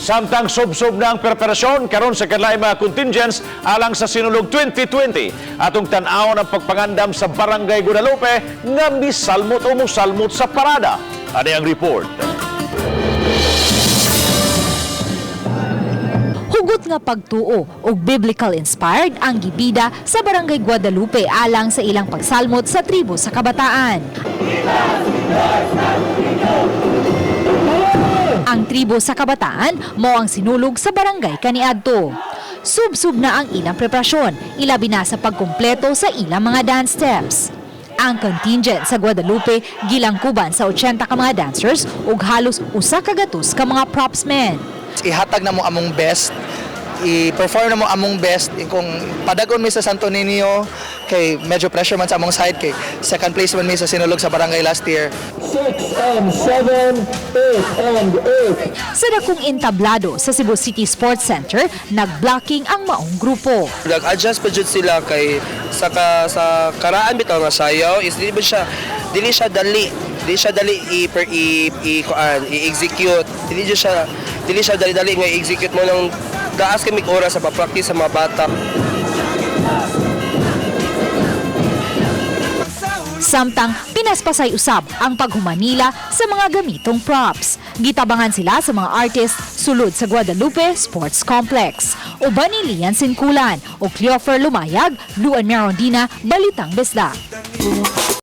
Samtang sub-sub na ang preparasyon karon sa kanlaing mga contingents alang sa Sinulog 2020. Atong tan-aw ang pagpangandam sa Barangay Guadalupe nga misalmot o musalmot sa parada. Ano ang report? Hugot nga pagtuo o biblical-inspired ang gibida sa Barangay Guadalupe alang sa ilang pagsalmot sa tribo sa kabataan. Ang tribo sa kabataan mo ang sinulog sa barangay kaniadto. Sub-sub na ang ilang preparasyon, ilabi na sa pagkumpleto sa ilang mga dance steps. Ang contingent sa Guadalupe gilangkuban sa 80 ka mga dancers ug halos usa ka gatos ka mga propsmen. Ihatag na mo among best, i-perform na mo among best. Kung padagon mi sa Santo Niño, kay medyo pressure man sa among side, kay second place man mi sa Sinulog sa barangay last year. 6 and 7, 8 and 8. Sa dakong entablado sa Cebu City Sports Center, nag-blocking ang maong grupo. Nag-adjust pa jud sila kay sa karaan bitaw nga sayaw is dili siya dali i-execute. Dili siya dali nga i-execute mo nang gaas kami oras sa pa-practice sa mga bata. Samtang pinaspasay usab ang paghumanila sa mga gamitong props. Gitabangan sila sa mga artists sulod sa Guadalupe Sports Complex. Uban ni Lian Sinkulan o Cleofer Lumayag, Luan Merondina, Balitang Besda.